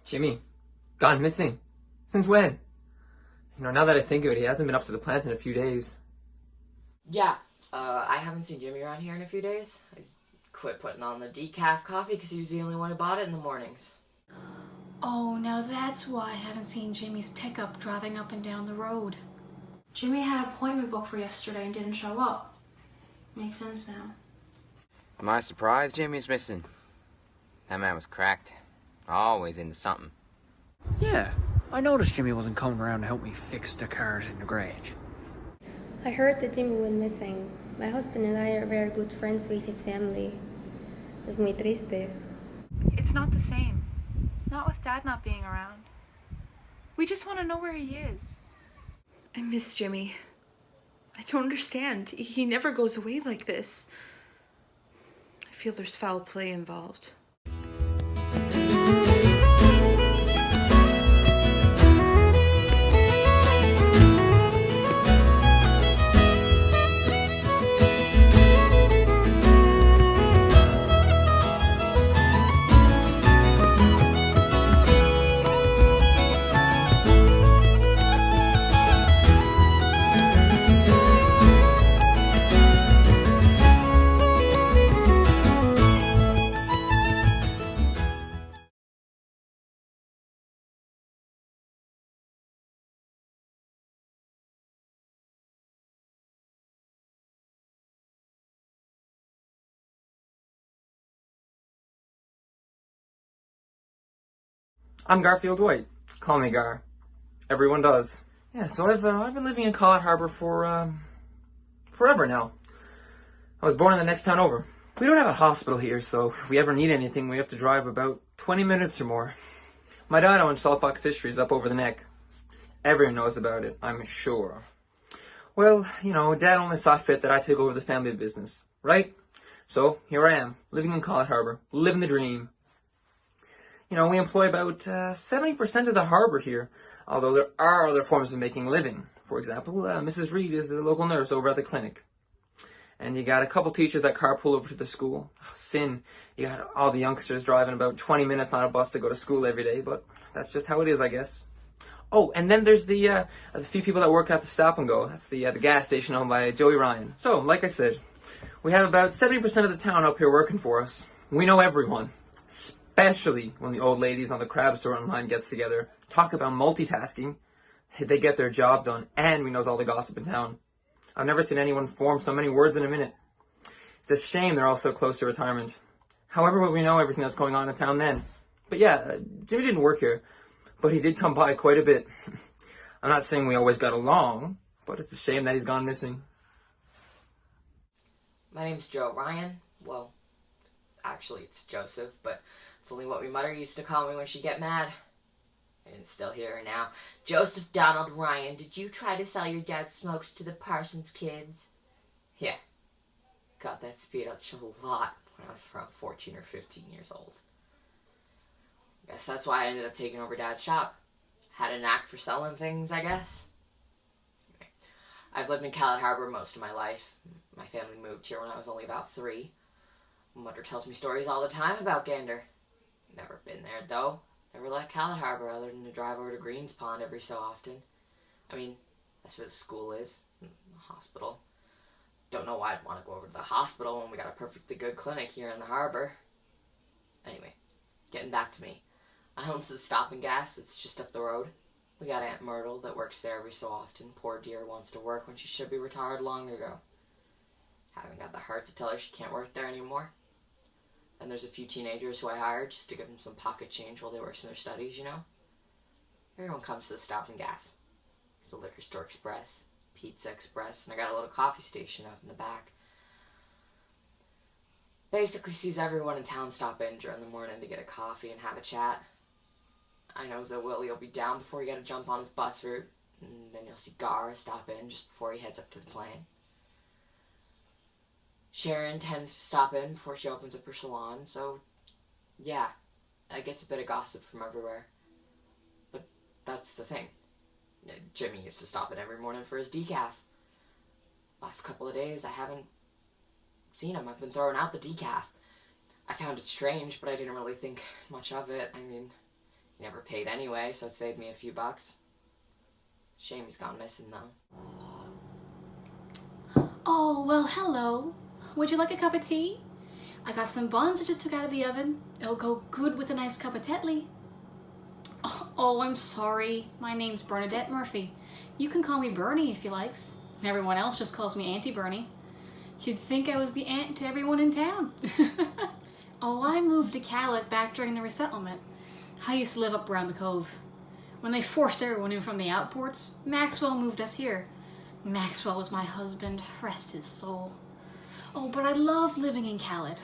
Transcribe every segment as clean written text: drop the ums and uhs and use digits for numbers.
Jimmy, gone missing. Since when? Now that I think of it, he hasn't been up to the plant in a few days. Yeah, I haven't seen Jimmy around here in a few days. He's quit putting on the decaf coffee because he was the only one who bought it in the mornings. Oh, now that's why I haven't seen Jimmy's pickup driving up and down the road. Jimmy had an appointment booked for yesterday and didn't show up. Makes sense now. Am I surprised Jimmy's missing? That man was cracked. Always into something. Yeah, I noticed Jimmy wasn't coming around to help me fix the cars in the garage. I heard that Jimmy went missing. My husband and I are very good friends with his family. Es muy triste. It's not the same. Not with Dad not being around. We just want to know where he is. I miss Jimmy. I don't understand. He never goes away like this. I feel there's foul play involved. I'm Garfield White. Call me Gar. Everyone does. Yeah, so I've been living in Callit Harbour for forever now. I was born in the next town over. We don't have a hospital here, so if we ever need anything, we have to drive about 20 minutes or more. My dad owns Saltbuck Fisheries up over the neck. Everyone knows about it, I'm sure. Well, Dad only saw fit that I take over the family business, right? So here I am, living in Callit Harbour, living the dream. We employ about 70% of the harbour here, although there are other forms of making a living. For example, Mrs. Reed is the local nurse over at the clinic. And you got a couple teachers that carpool over to the school. Sin, you got all the youngsters driving about 20 minutes on a bus to go to school every day, but that's just how it is, I guess. Oh, and then there's the few people that work at the Stop and Go. That's the gas station owned by Jody Rideout. So, like I said, we have about 70% of the town up here working for us. We know everyone. Especially when the old ladies on the crab store line gets together. Talk about multitasking. They get their job done, and we knows all the gossip in town. I've never seen anyone form so many words in a minute. It's a shame they're all so close to retirement. However, we know everything that's going on in town then. But yeah, Jimmy didn't work here, but he did come by quite a bit. I'm not saying we always got along, but it's a shame that he's gone missing. My name's Joe Ryan. Well, actually it's Joseph, but it's only what my mother used to call me when she'd get mad. And still here now. Joseph Donald Ryan, did you try to sell your dad's smokes to the Parsons kids? Yeah. Got that speed up a lot when I was around 14 or 15 years old. Guess that's why I ended up taking over Dad's shop. Had a knack for selling things, I guess. Anyway, I've lived in Callit Harbour most of my life. My family moved here when I was only about 3. Mother tells me stories all the time about Gander. Never been there, though. Never left Callit Harbour other than to drive over to Greens Pond every so often. I mean, that's where the school is. The hospital. Don't know why I'd want to go over to the hospital when we got a perfectly good clinic here in the harbour. Anyway, getting back to me. I own the Stop and Gas that's just up the road. We got Aunt Myrtle that works there every so often. Poor dear wants to work when she should be retired long ago. Haven't got the heart to tell her she can't work there anymore. And there's a few teenagers who I hired just to give them some pocket change while they work in their studies, Everyone comes to the Stop and Gas. There's a liquor store express, pizza express, and I got a little coffee station up in the back. Basically sees everyone in town stop in during the morning to get a coffee and have a chat. I knows that Willie'll be down before he got to jump on his bus route, and then you'll see Gar stop in just before he heads up to the plane. Sharon tends to stop in before she opens up her salon, so yeah, I gets a bit of gossip from everywhere. But that's the thing. Jimmy used to stop in every morning for his decaf. Last couple of days, I haven't seen him. I've been throwing out the decaf. I found it strange, but I didn't really think much of it. I mean, He never paid anyway, so it saved me a few bucks. Shame he's gone missing, though. Oh, well, hello. Would you like a cup of tea? I got some buns I just took out of the oven. It'll go good with a nice cup of Tetley. Oh, I'm sorry. My name's Bernadette Murphy. You can call me Bernie if you likes. Everyone else just calls me Auntie Bernie. You'd think I was the aunt to everyone in town. Oh, I moved to Callit back during the resettlement. I used to live up around the cove. When they forced everyone in from the outports, Maxwell moved us here. Maxwell was my husband, rest his soul. Oh, but I love living in Callit.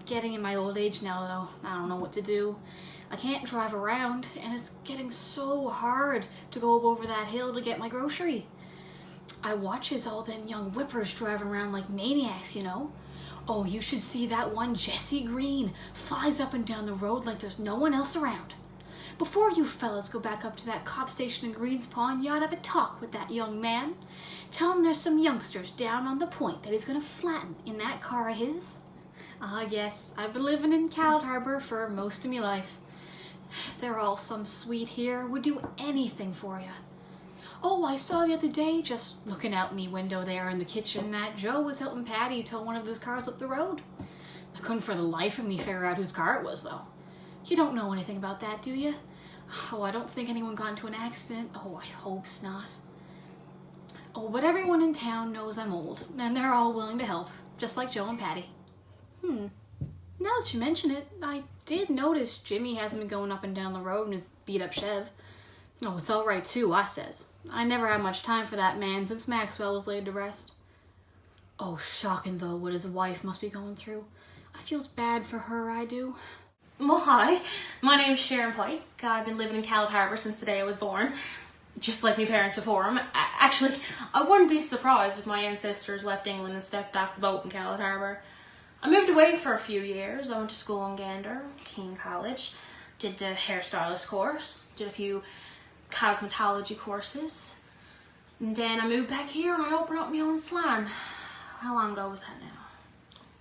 Getting in my old age now, though, I don't know what to do. I can't drive around, and it's getting so hard to go up over that hill to get my grocery. I watches all them young whippers driving around like maniacs, you know. Oh, you should see that one Jessie Green flies up and down the road like there's no one else around. Before you fellas go back up to that cop station in Greens Pond, you ought to have a talk with that young man. Tell him there's some youngsters down on the point that he's gonna flatten in that car of his. Ah, yes, I've been living in Callit Harbour for most of me life. They're all some sweet here, would do anything for you. Oh, I saw the other day, just looking out me window there in the kitchen, that Joe was helping Paddy tow one of his cars up the road. I couldn't for the life of me figure out whose car it was, though. You don't know anything about that, do you? Oh, I don't think anyone got into an accident. Oh, I hope not. Oh, but everyone in town knows I'm old, and they're all willing to help, just like Joe and Paddy. Now that you mention it, I did notice Jimmy hasn't been going up and down the road in his beat-up Chev. Oh, it's all right, too, I says. I never had much time for that man since Maxwell was laid to rest. Oh, shocking, though, what his wife must be going through. I feels bad for her, I do. Well, hi. My name's Sharon Pike. I've been living in Callit Harbour since the day I was born. Just like my parents before him. Actually, I wouldn't be surprised if my ancestors left England and stepped off the boat in Callit Harbour. I moved away for a few years. I went to school in Gander, King College, did the hairstylist course, did a few cosmetology courses, and then I moved back here and I opened up my own salon. How long ago was that now?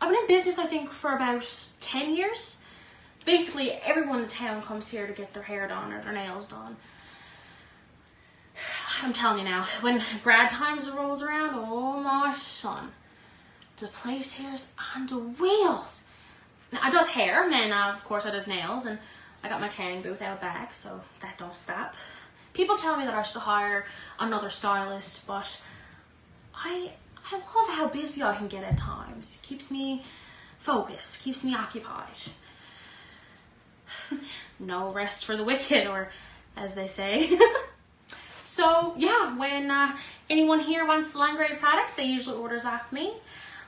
I've been in business, I think, for about 10 years. Basically, everyone in town comes here to get their hair done or their nails done. I'm telling you now, when grad times rolls around, oh my son, the place here's on the wheels. Now, I does hair, and then of course I does nails, and I got my tanning booth out back, so that don't stop. People tell me that I should hire another stylist, but I love how busy I can get at times. It keeps me focused, keeps me occupied. No rest for the wicked, or as they say. So yeah, when anyone here wants salon grade products, they usually orders off me.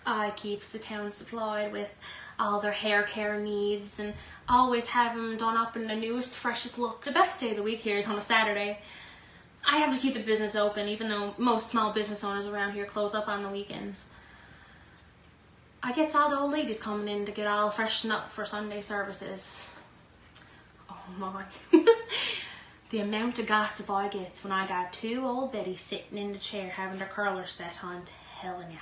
I keeps the town supplied with all their hair care needs and always have them done up in the newest, freshest looks. The best day of the week here is on a Saturday. I have to keep the business open, even though most small business owners around here close up on the weekends. I gets all the old ladies coming in to get all freshened up for Sunday services. Oh my. The amount of gossip I get when I got two old Betties sitting in the chair having their curlers set on, telling ya.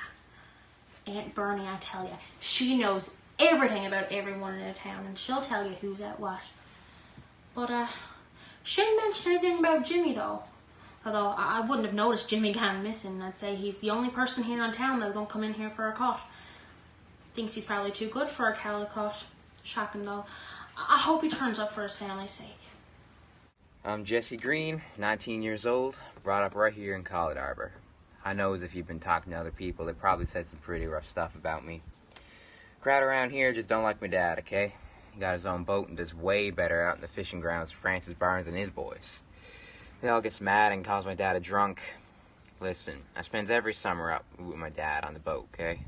Aunt Bernie, I tell ya, she knows everything about everyone in the town, and she'll tell you who's at what. But, she didn't mention anything about Jimmy, though. Although, I wouldn't have noticed Jimmy gone missing. I'd say he's the only person here in town that don't come in here for a cut. Thinks he's probably too good for a Callit cut. Shocking, though. I hope he turns up for his family's sake. I'm Jessie Green, 19 years old, brought up right here in Callit Harbour. I knows if you've been talking to other people, they probably said some pretty rough stuff about me. Crowd around here just don't like my dad, okay? He got his own boat and does way better out in the fishing grounds of Francis Barnes and his boys. They all gets mad and calls my dad a drunk. Listen, I spends every summer up with my dad on the boat, okay?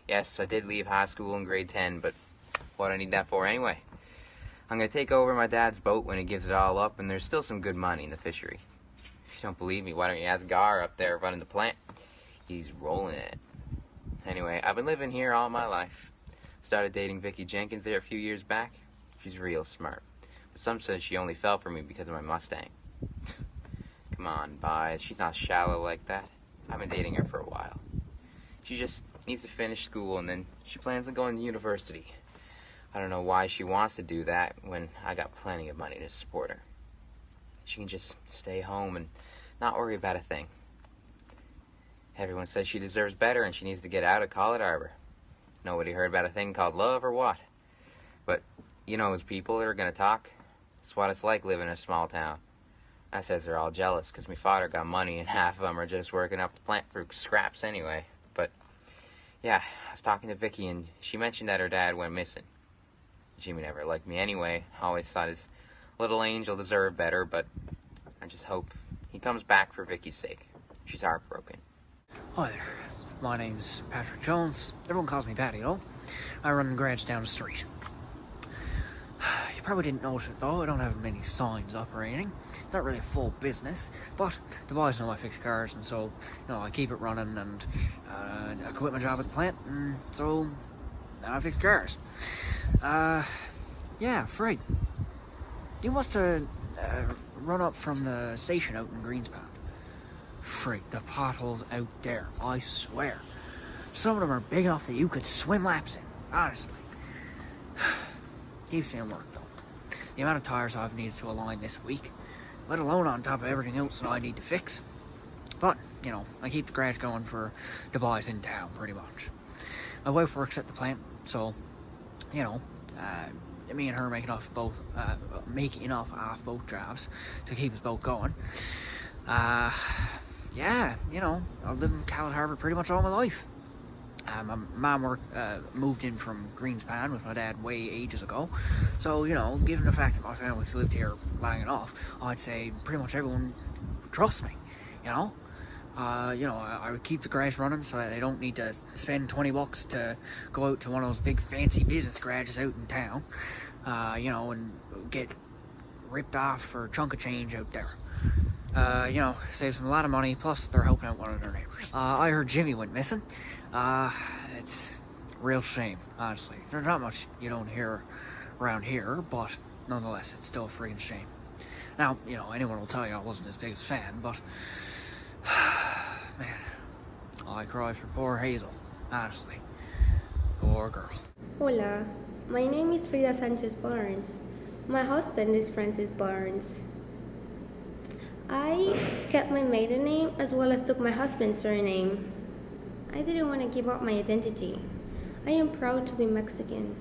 Yes, I did leave high school in grade 10, but what do I need that for anyway? I'm going to take over my dad's boat when he gives it all up, and there's still some good money in the fishery. If you don't believe me, why don't you ask Gar up there running the plant? He's rolling in it. Anyway, I've been living here all my life. Started dating Vicki Jenkins there a few years back. She's real smart. But some says she only fell for me because of my Mustang. Come on, Bias. She's not shallow like that. I've been dating her for a while. She just needs to finish school, and then she plans on going to university. I don't know why she wants to do that when I got plenty of money to support her. She can just stay home and not worry about a thing. Everyone says she deserves better and she needs to get out of Callit Harbour. Nobody heard about a thing called love or what? But you know, as people that are going to talk, it's what it's like living in a small town. I says they're all jealous because my father got money and half of them are just working up the plant for scraps anyway. But yeah, I was talking to Vicki and she mentioned that her dad went missing. Jimmy never liked me anyway. Always thought his little angel deserved better, but I just hope he comes back for Vicky's sake. She's heartbroken. Hi there. My name's Patrick Jones. Everyone calls me Paddy, you know? I run the garage down the street. You probably didn't notice it though, I don't have many signs up or anything. It's not really a full business, but the boys know I fix cars, and so, you know, I keep it running, and I quit my job at the plant, and so now I fix cars. Yeah, Frig. You must have run up from the station out in Greenspan. Frig, the potholes out there, I swear. Some of them are big enough that you could swim laps in, honestly. Keeps me in work, though. The amount of tires I've needed to align this week, let alone on top of everything else that I need to fix. But, you know, I keep the garage going for the boys in town, pretty much. My wife works at the plant, so, you know, me and her make enough off both jobs to keep us both going. Yeah, you know, I've lived in Callit Harbour pretty much all my life. My mom moved in from Greenspan with my dad way ages ago. So, you know, given the fact that my family's lived here long enough, I'd say pretty much everyone trusts me, you know? You know, I would keep the garage running so that I don't need to spend $20 to go out to one of those big fancy business garages out in town, you know, and get ripped off for a chunk of change out there. You know, saves them a lot of money, plus they're helping out one of their neighbors. I heard Jimmy went missing. It's a real shame, honestly. There's not much you don't hear around here, but nonetheless, it's still a freaking shame. Now, you know, anyone will tell you I wasn't his biggest fan, but man, I cry for poor Hazel, honestly. Poor girl. Hola, my name is Frida Sanchez Barnes. My husband is Francis Barnes. I kept my maiden name as well as took my husband's surname. I didn't want to give up my identity. I am proud to be Mexican.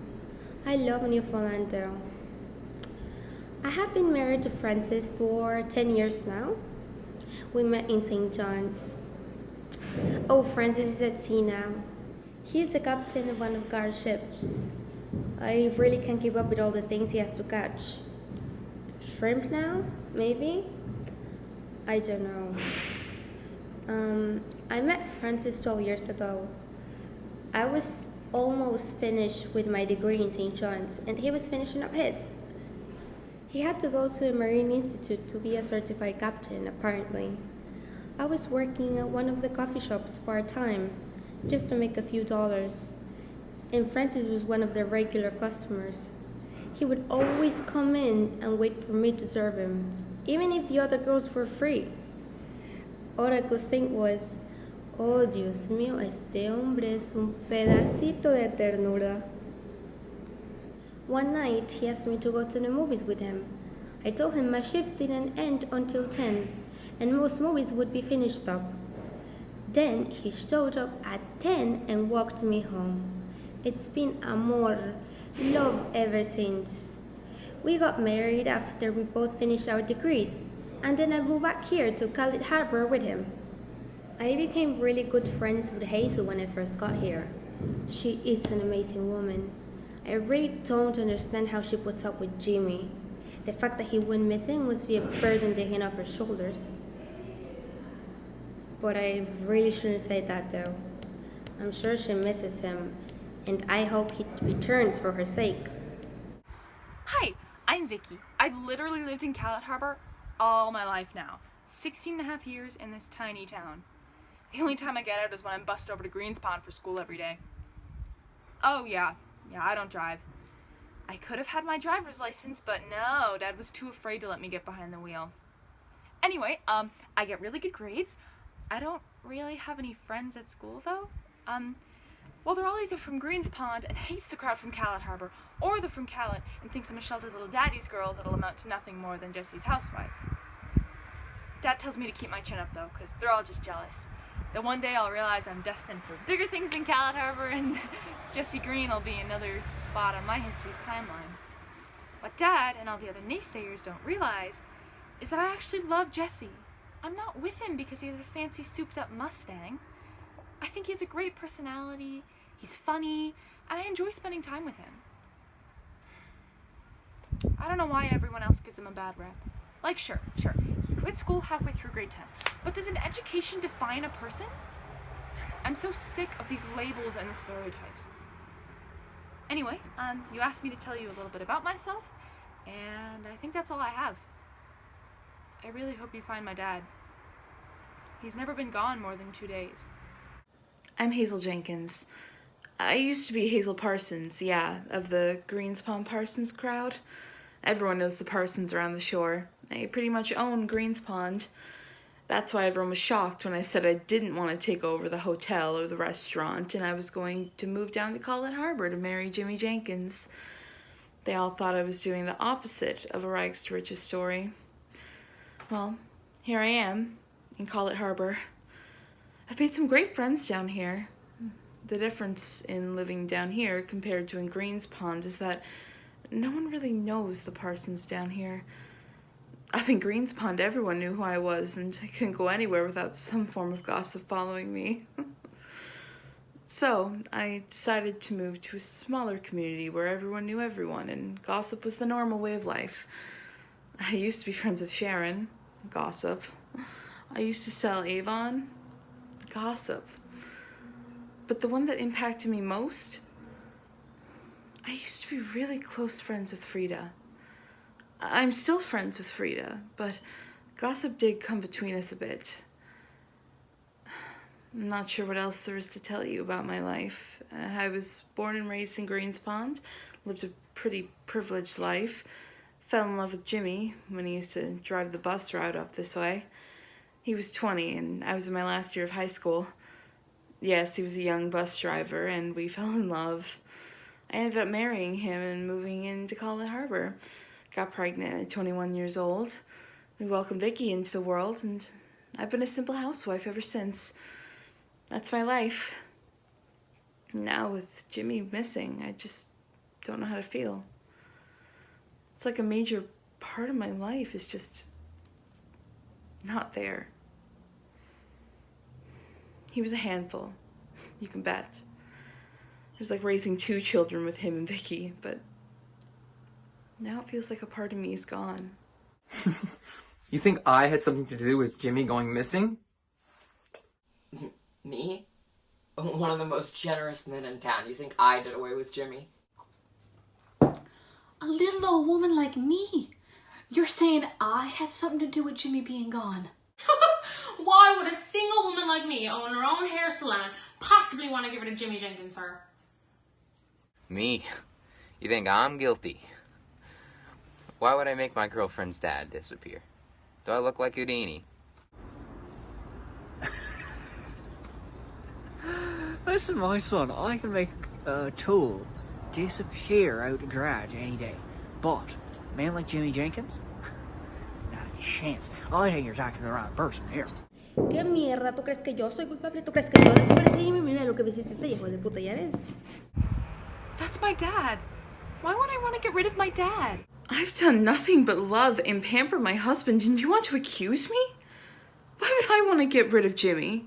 I love Newfoundland though. I have been married to Francis for 10 years now. We met in St. John's. Oh, Francis is at sea now. He is the captain of one of Gar's ships. I really can't keep up with all the things he has to catch. Shrimp now? Maybe? I don't know. I met Francis 12 years ago. I was almost finished with my degree in St. John's, and he was finishing up his. He had to go to the Marine Institute to be a certified captain, apparently. I was working at one of the coffee shops part-time, just to make a few dollars, and Francis was one of their regular customers. He would always come in and wait for me to serve him, even if the other girls were free. All I could think was, oh Dios mío, este hombre es un pedacito de ternura. One night, he asked me to go to the movies with him. I told him my shift didn't end until 10, and most movies would be finished up. Then he showed up at 10 and walked me home. It's been amor, love ever since. We got married after we both finished our degrees, and then I moved back here to Callit Harbour with him. I became really good friends with Hazel when I first got here. She is an amazing woman. I really don't understand how she puts up with Jimmy. The fact that he went missing must be a burden taken off her shoulders. But I really shouldn't say that though. I'm sure she misses him, and I hope he returns for her sake. Hi, I'm Vicki. I've literally lived in Callit Harbour all my life now. 16.5 years in this tiny town. The only time I get out is when I'm bussed over to Greenspan for school every day. Oh yeah, I don't drive. I could have had my driver's license, but no, Dad was too afraid to let me get behind the wheel. Anyway, I get really good grades. I don't really have any friends at school though. Well, they're all either from Greens Pond and hates the crowd from Callit Harbour, or they're from Callit and thinks I'm a sheltered little daddy's girl that'll amount to nothing more than Jessie's housewife. Dad tells me to keep my chin up, though, because they're all just jealous. That one day I'll realize I'm destined for bigger things than Callit Harbour, and Jessie Green will be another spot on my history's timeline. What Dad and all the other naysayers don't realize is that I actually love Jesse. I'm not with him because he has a fancy souped-up Mustang. I think he has a great personality, he's funny, and I enjoy spending time with him. I don't know why everyone else gives him a bad rep. Like, sure, he quit school halfway through grade 10, but does an education define a person? I'm so sick of these labels and the stereotypes. Anyway, you asked me to tell you a little bit about myself, and I think that's all I have. I really hope you find my dad. He's never been gone more than 2 days. I'm Hazel Jenkins. I used to be Hazel Parsons, yeah, of the Greens Pond Parsons crowd. Everyone knows the Parsons around the shore. They pretty much own Greens Pond. That's why everyone was shocked when I said I didn't want to take over the hotel or the restaurant and I was going to move down to Callit Harbour to marry Jimmy Jenkins. They all thought I was doing the opposite of a rags to riches story. Well, here I am in Callit Harbour. I've made some great friends down here. The difference in living down here compared to in Greens Pond is that no one really knows the Parsons down here. Up in Greens Pond, everyone knew who I was, and I couldn't go anywhere without some form of gossip following me. So, I decided to move to a smaller community where everyone knew everyone, and gossip was the normal way of life. I used to be friends with Sharon, gossip. I used to sell Avon, gossip. But the one that impacted me most, I used to be really close friends with Frida. I'm still friends with Frida, but gossip did come between us a bit. I'm not sure what else there is to tell you about my life. I was born and raised in Greens Pond, lived a pretty privileged life, fell in love with Jimmy when he used to drive the bus route up this way. He was 20 and I was in my last year of high school. Yes, he was a young bus driver and we fell in love. I ended up marrying him and moving into Callit Harbour. Got pregnant at 21 years old. We welcomed Vicki into the world, and I've been a simple housewife ever since. That's my life. Now, with Jimmy missing, I just don't know how to feel. It's like a major part of my life is just not there. He was a handful, you can bet. It was like raising 2 children with him and Vicki, but now it feels like a part of me is gone. You think I had something to do with Jimmy going missing? Me? One of the most generous men in town. You think I did away with Jimmy? A little old woman like me. You're saying I had something to do with Jimmy being gone? Why would a single woman like me own her own hair salon possibly want to get rid of Jimmy Jenkins for her? Me? You think I'm guilty? Why would I make my girlfriend's dad disappear? Do I look like Houdini? Listen, my son, I can make a tool disappear out the garage any day. But a man like Jimmy Jenkins? Not a chance. I think you're talking to the wrong person here. ¿Qué mierda? ¿Tú crees que yo soy culpable? ¿Tú crees que yo desaparecí y mira lo que me hiciste este hijo de puta, ya ves? That's my dad. Why would I want to get rid of my dad? I've done nothing but love and pamper my husband, and you want to accuse me? Why would I want to get rid of Jimmy?